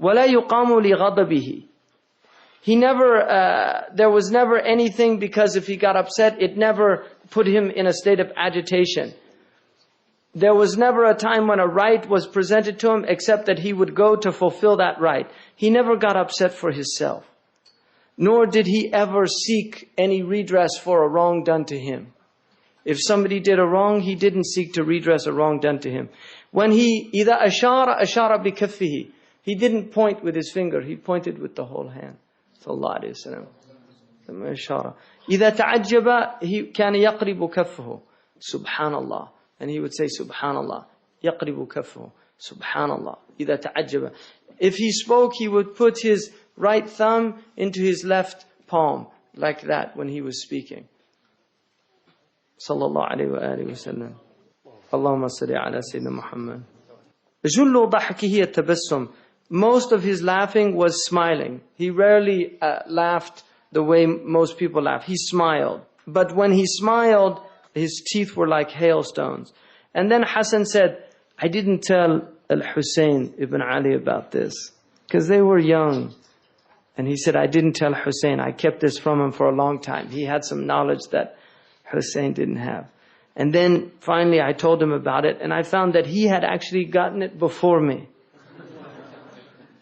وَلَا يُقَامُ لِغَضَبِهِ. He never, there was never anything, because if he got upset, it never put him in a state of agitation. There was never a time when a right was presented to him except that he would go to fulfill that right. He never got upset for himself. Nor did he ever seek any redress for a wrong done to him. If somebody did a wrong, he didn't seek to redress a wrong done to him. When he, إِذَا أَشَارَ أَشَارَ بِكَفِّهِ, he didn't point with his finger, he pointed with the whole hand. Sallallahu alayhi wa sallam. أشار. إِذَا تَعَجَّبَ he كَانَ يَقْرِبُ كَفَّهُ. Subhanallah. And he would say, Subhanallah. يَقْرِبُ كَفَّهُ. Subhanallah. إِذَا تَعَجَّبَ. If he spoke, he would put his right thumb into his left palm, like that when he was speaking. Sallallahu alayhi wa alihi wa sallam. Allahumma salli ala Sayyidina Muhammad. جُلُّ ضَحْكِهِ التَّبَسُّمْ. Most of his laughing was smiling. He rarely laughed the way most people laugh. He smiled. But when he smiled, his teeth were like hailstones. And then Hassan said, I didn't tell Al-Hussein ibn Ali about this, because they were young. And he said, I didn't tell Hussein. I kept this from him for a long time. He had some knowledge that Hussein didn't have. And then finally I told him about it, and I found that he had actually gotten it before me.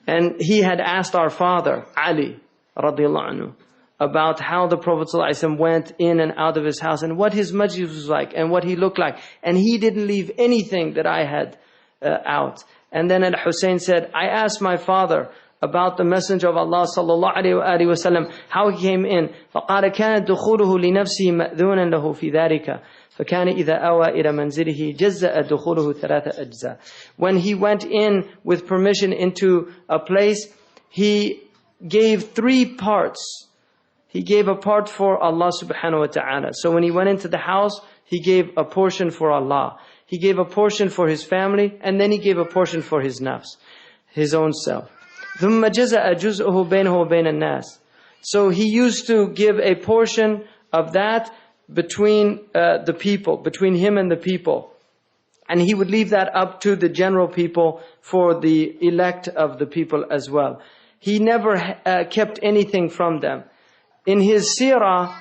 And he had asked our father, Ali, radiallahu anhu, about how the Prophet ﷺ went in and out of his house, and what his majlis was like, and what he looked like. And he didn't leave anything that I had out. And then Al-Hussein said, I asked my father about the Messenger of Allah sallallahu alayhi wa sallam, how he came in. فَقَالَ كَانَ دُخُولُهُ لِنَفْسِهِ مَأْذُونًا لَهُ فِي ذَلِكَ فَكَانَ إِذَا أَوَى إِلَى مَنْزِلِهِ جَزَّأَ دُخُولُهُ ثَلَاثَ أَجْزَاء. When he went in with permission into a place, he gave 3 parts. He gave a part for Allah subhanahu wa ta'ala. So when he went into the house, he gave a portion for Allah. He gave a portion for his family, and then he gave a portion for his nafs, his own self. ثُمَّ جَزَأَ جُزْءُهُ بَيْنَهُ وَبَيْنَ النَّاسِ. So he used to give a portion of that between the people, between him and the people. And he would leave that up to the general people for the elect of the people as well. He never kept anything from them. In his seerah,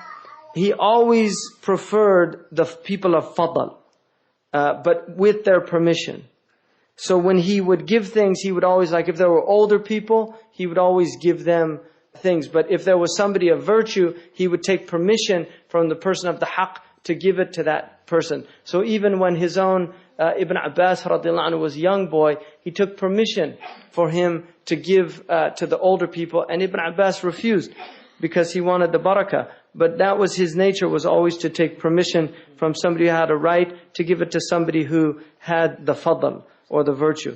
he always preferred the people of Fadl, but with their permission. So when he would give things, he would always, like if there were older people, he would always give them things. But if there was somebody of virtue, he would take permission from the person of the haqq to give it to that person. So even when his own Ibn Abbas radiallahu anhu was a young boy, he took permission for him to give to the older people. And Ibn Abbas refused because he wanted the barakah. But that was his nature, was always to take permission from somebody who had a right to give it to somebody who had the fadl, or the virtue.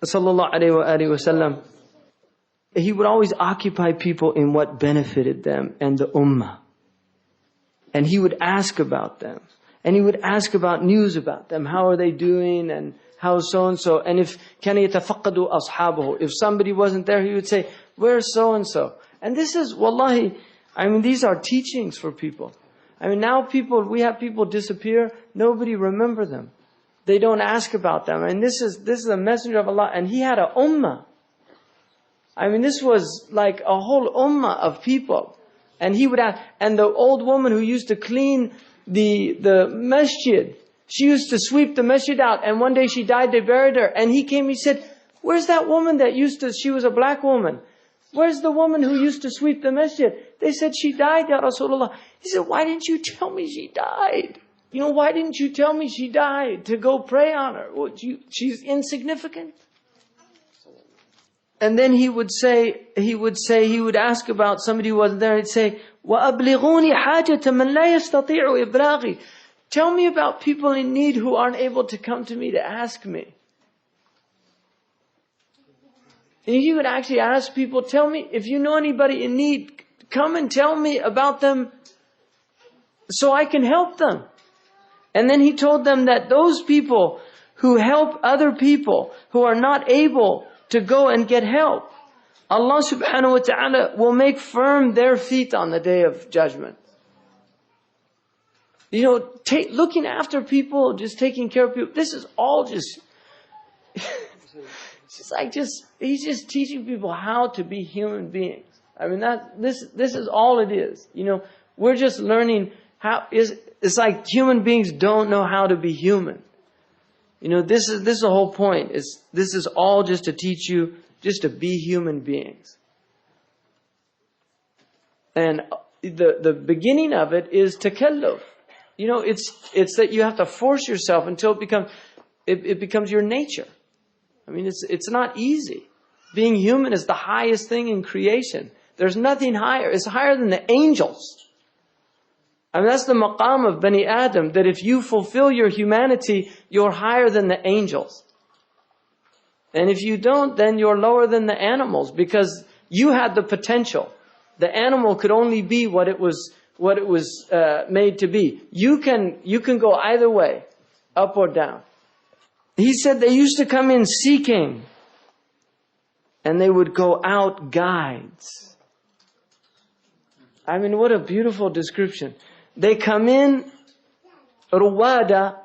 Sallallahu alayhi wa sallam. He would always occupy people in what benefited them and the ummah. And he would ask about them. And he would ask about news about them. How are they doing? And how so-and-so? And if كَانَ يَتَفَقَّدُ أَصْحَابَهُ, if somebody wasn't there, he would say, where's so-and-so? And this is, wallahi, these are teachings for people. Now we have people disappear, nobody remember them. They don't ask about them. And this is a messenger of Allah, and he had a ummah. This was like a whole ummah of people. And he would ask, and the old woman who used to clean the masjid, she used to sweep the masjid out, and one day she died, they buried her, and he came, he said, where's that woman that she was a black woman? Where's the woman who used to sweep the masjid? They said, she died, Ya Rasulullah. He said, why didn't you tell me she died? Why didn't you tell me she died to go pray on her? She's insignificant. And then he would ask about somebody who wasn't there, and he'd say, وَأَبْلِغُونِ حَاجَةَ مَنْ لَا يَسْتَطِيعُ إِبْلَاغِي. Tell me about people in need who aren't able to come to me to ask me. And he would actually ask people, tell me, if you know anybody in need, come and tell me about them so I can help them. And then he told them that those people who help other people who are not able to go and get help, Allah subhanahu wa ta'ala will make firm their feet on the day of judgment. Looking after people, just taking care of people, this is all just... It's like he's just teaching people how to be human beings. I mean, this is all it is. You know, we're just learning it's like human beings don't know how to be human. You know, this is the whole point. This is all just to teach you just to be human beings. And the beginning of it is takalluf. You know, it's that you have to force yourself until it becomes your nature. I mean, it's not easy. Being human is the highest thing in creation. There's nothing higher. It's higher than the angels. I mean, that's the maqam of Bani Adam, that if you fulfill your humanity, you're higher than the angels. And if you don't, then you're lower than the animals, because you had the potential. The animal could only be what it was made to be. You can go either way, up or down. He said they used to come in seeking, and they would go out guides. I mean, what a beautiful description. They come in ruwada,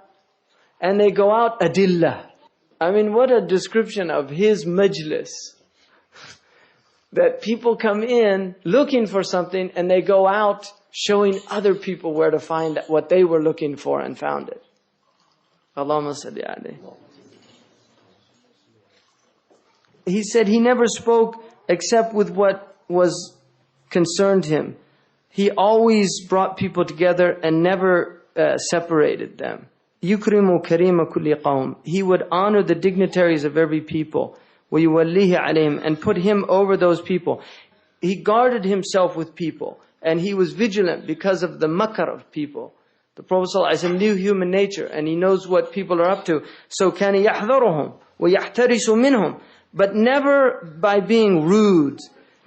and they go out adillah. I mean, what a description of his majlis. That people come in looking for something, and they go out showing other people where to find what they were looking for and found it. Allahumma salli alayhi. He said he never spoke except with what was concerned him. He always brought people together and never separated them. يُكْرِمُ كَرِيمَ كُلِّ قَوْمٍ. He would honor the dignitaries of every people. وَيُوَلِّهِ عَلَيْهِمْ. And put him over those people. He guarded himself with people. And he was vigilant because of the makar of people. The Prophet ﷺ knew human nature, and he knows what people are up to. So كَانَ يَحْذَرُهُمْ وَيَحْتَرِسُ مِنْهُمْ. But never by being rude.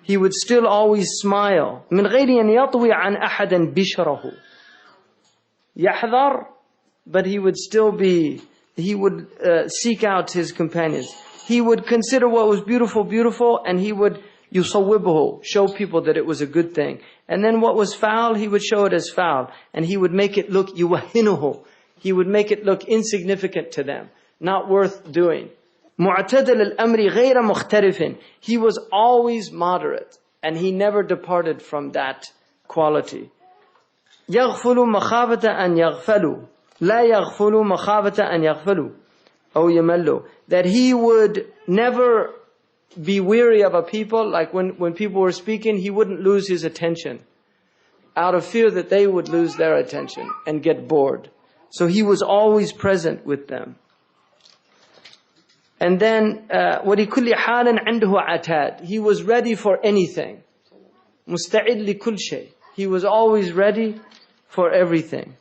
He would still always smile. مِنْ غَيْرِ أَنْ يَطْوِي عَنْ أَحَدًا بِشْرَهُ. يَحْذَر. But he would seek out his companions. He would consider what was beautiful, beautiful, and he would يُصَوِّبُهُ, show people that it was a good thing. And then what was foul, he would show it as foul. And he would make it look يُوَهِّنُهُ. He would make it look insignificant to them, not worth doing. مُعْتَدَلَ الْأَمْرِ غَيْرَ مُخْتَرِفٍ. He was always moderate, and he never departed from that quality. يَغْفُلُ مَخَافَةَ أَنْ يَغْفَلُوا. لَا يَغْفُلُ مَخَافَةَ أَنْ يَغْفَلُوا أَوْ يَمَلُّوا. That he would never be weary of a people. Like when people were speaking, he wouldn't lose his attention, out of fear that they would lose their attention and get bored. So he was always present with them. And then, وَلِكُلِّ حَالٍ عِنْدُهُ عَتَادٍ. He was ready for anything. مُسْتَعِدْ لِكُلْ شَيْءٍ. He was always ready for everything.